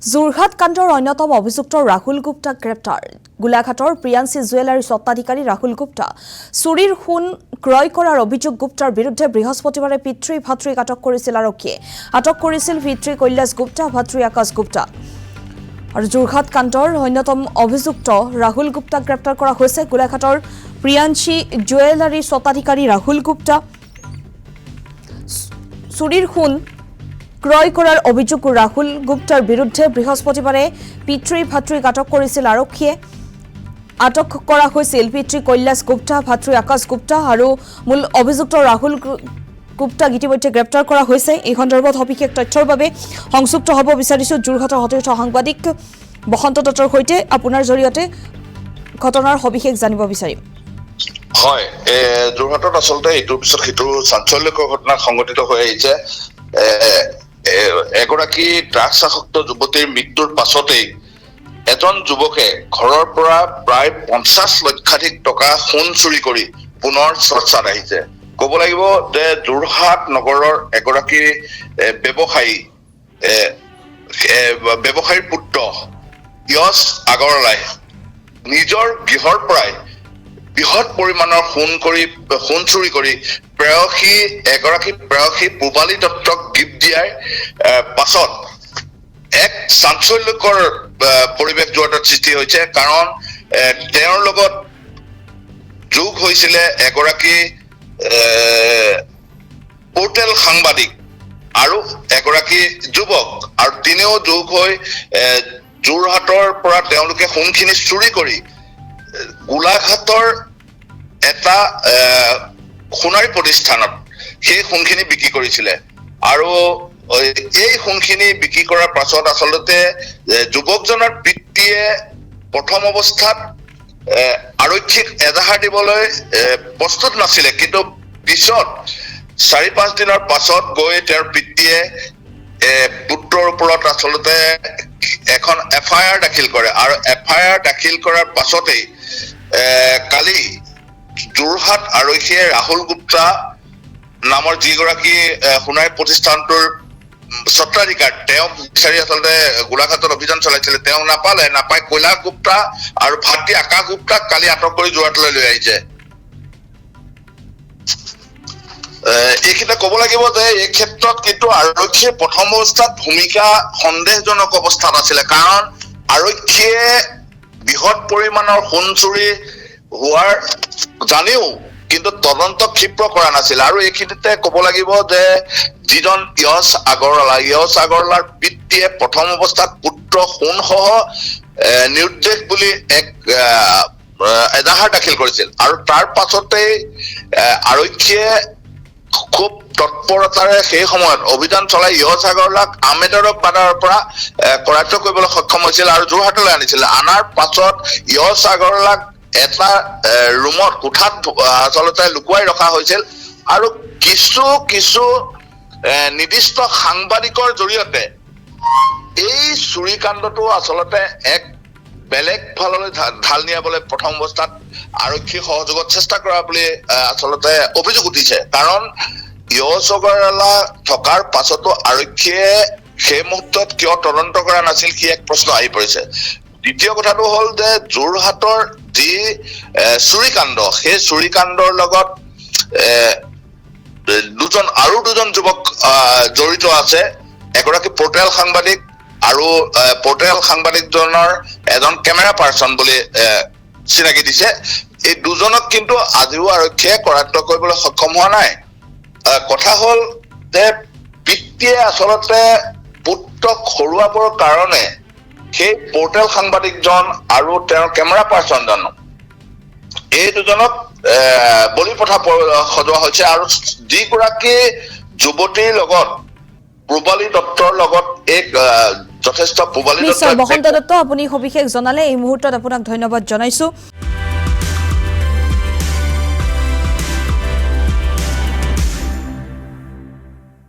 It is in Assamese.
যোৰহাট কাণ্ডৰ অন্যতম অভিযুক্ত ৰাহুল গুপ্তা গ্ৰেপ্তাৰ গোলাঘাটৰ প্ৰিয়াঞ্চি জুৱেলাৰী স্বত্বাধিকাৰী ৰাহুল গুপ্তা চুৰিৰ সোণ ক্ৰয় কৰাৰ অভিযোগ গুপ্তাৰ বিৰুদ্ধে বৃহস্পতিবাৰে পিতৃ ভাতৃক আটক কৰিছিল আৰক্ষীয়ে আটক কৰিছিল পিতৃ কৈলাশ গুপ্তা ভাতৃ আকাশ গুপ্তা আৰু যোৰহাট কাণ্ডৰ অন্যতম অভিযুক্ত ৰাহুল গুপ্তাক গ্ৰেপ্তাৰ কৰা হৈছে গোলাঘাটৰ প্ৰিয়াঞ্চি জুৱেলাৰী স্বত্বাধিকাৰী ৰাহুল গুপ্তা চুৰিৰ সোণ ক্ৰয় কৰাৰ অভিযোগ ৰাহুল গুপ্তাৰ বিৰুদ্ধে বৃহস্পতিবাৰে পিতৃ ভাতৃক আটক কৰিছিল আৰক্ষীয়ে আটক কৰা হৈছিল পিতৃ কৈলাশ গুপ্তা ভাতৃ আকাশ গুপ্তা আৰু মূল অভিযুক্ত ৰাহুল গুপ্তাক ইতিমধ্যে গ্ৰেপ্তাৰ কৰা হৈছে এই সন্দৰ্ভত সবিশেষ তথ্যৰ বাবে সংযুক্ত হ'ব বিচাৰিছো যোৰহাটৰ সতীৰ্থ সাংবাদিক বসন্ত দত্তৰ সৈতে আপোনাৰ জৰিয়তে ঘটনাৰ সবিশেষ জানিব বিচাৰিম হয় যোৰহাটত আচলতে এইটোৰ পিছত সিটো চাঞ্চল্যকৰ ঘটনা সংঘটিত হৈ আহিছে এগৰাকী ড্ৰাগছ আসক্ত যুৱতীৰ মৃত্যুৰ পাছতেই এজন যুৱকে ঘৰৰ পৰা প্ৰায় 50 লক্ষাধিক টকা সোণ চুৰি কৰি পুনৰ চৰ্চাত আহিছে ক'ব লাগিব যে যোৰহাট নগৰৰ এগৰাকী ব্যৱসায়ীৰ পুত্ৰ য়শ আগৰৱালাই নিজৰ গৃহৰ পৰাই বৃহৎ পৰিমাণৰ সোণ চুৰি কৰি এগৰাকী প্ৰেয়সী পূবালী দত্তক গিফ্ট দিয়াৰ পাছত এক চাঞ্চল্যকৰ পৰিৱেশ যোৰহাটত সৃষ্টি হৈছে কাৰণ তেওঁৰ লগত যোগ হৈছিলে এগৰাকী পোৰ্টেল সাংবাদিক আৰু এগৰাকী যুৱক আৰু তিনিও যোগ হৈ যোৰহাটৰ পৰা তেওঁলোকে সোণখিনি চুৰি কৰি গোলাঘাটৰ এটা সোণাৰী প্ৰতিষ্ঠানত সেই সোণখিনি বিক্ৰী কৰিছিলে আৰু এই সোণখিনি বিক্ৰী কৰাৰ পাছত আচলতে যুৱকজনৰ পিতৃয়ে প্ৰথম অৱস্থাত আৰক্ষীক এজাহাৰ দিবলৈ প্ৰস্তুত নাছিলে কিন্তু পিছত 4-5 দিনৰ পাছত গৈ তেওঁৰ পিতৃয়ে পুত্ৰৰ ওপৰত আচলতে এখন FIR দাখিল কৰে আৰু FIR দাখিল কৰাৰ পাছতেই কালি যোৰহাট আৰক্ষীয়ে ৰাহুল গুপ্তা নামৰ যিগৰাকী সোণাৰী প্ৰতিষ্ঠানটোৰ স্বত্বাধিকাৰ তেওঁ বিচাৰি আচলতে গোলাঘাটত অভিযান চলাইছিলে তেওঁ নাপাই কৈলাশ গুপ্তা আৰু ভাতৃ আকাশ গুপ্তাক কালি আটক কৰি যোৰহাটলৈ লৈ আহিছে এইখিনিতে ক'ব লাগিব যে এই ক্ষেত্ৰত কিন্তু আৰক্ষীয়ে প্ৰথম অৱস্থাত ভূমিকা সন্দেহজনক অৱস্থাত আছিলে কাৰণ আৰক্ষীয়ে বৃহৎ পৰিমাণৰ সোণ চুৰি হোৱাৰ জানিও কিন্তু তদন্ত ক্ষিপ্ৰ কৰা নাছিল আৰু এইখিনিতে ক'ব লাগিব যে যিজন য়শ আগৰৱালাৰ পিতৃয়ে প্ৰথম অৱস্থাত পুত্ৰ সোণসহ নিৰুদ্দেশ বুলি এক এজাহাৰ দাখিল কৰিছিল আৰু তাৰ পাছতেই আৰক্ষীয়ে খুব তৎপৰতাৰে সেই সময়ত অভিযান চলাই য়শ আগৰৱালাক আহমেদৰ বাজাৰৰ পৰা কৰায়ত্ব কৰিবলৈ সক্ষম হৈছিল আৰু যোৰহাটলৈ আনিছিল আনাৰ পাছত য়শ আগৰৱালাক এটা ৰুমত কোঠাত আচলতে লুকুৱাই ৰখা হৈছিল আৰু কিছু নিৰ্দিষ্ট সাংবাদিকৰ জৰিয়তে এই চুৰি কাণ্ডটো আচলতে এক বেলেগ ফাললৈ ঢাল নিয়াবলৈ প্ৰথম অৱস্থাত আৰক্ষী সহযোগত চেষ্টা কৰা বুলি আচলতে অভিযোগ উঠিছে কাৰণ য়শ আগৰৱালা থকাৰ পাছতো আৰক্ষীয়ে সেই মুহূৰ্তত কিয় তদন্ত কৰা নাছিল কি এক প্ৰশ্ন আহি পৰিছে দ্বিতীয় কথাটো হ'ল যে যোৰহাটৰ যি চুৰিকাণ্ড সেই চুৰিকাণ্ডৰ লগত দুজন যুৱক জড়িত আছে এগৰাকী পোৰ্টেল সাংবাদিক আৰু পোৰ্টেল সাংবাদিকজনৰ এজন কেমেৰা পাৰ্চন বুলি চিনাকি দিছে এই দুজনক কিন্তু আজিও আৰক্ষীয়ে কৰায়ত্ব কৰিবলৈ সক্ষম হোৱা নাই কথা হ'ল যে পিতৃয়ে আচলতে পুত্ৰক হৰুৱাবৰ কাৰণে সেই পোৰ্টেল সাংবাদিকজন আৰু তেওঁৰ কেমেৰা পাৰ্চনজন এই দুজনক বলি প্ৰথা সজোৱা হৈছে আৰু যিগৰাকী যুৱতীৰ লগত পূবালী দত্তৰ লগত এক যথেষ্ট পূবালী দত্ত বসন্ত দত্ত আপুনি সবিশেষ জনালে এই মুহূৰ্তত আপোনাক ধন্যবাদ জনাইছো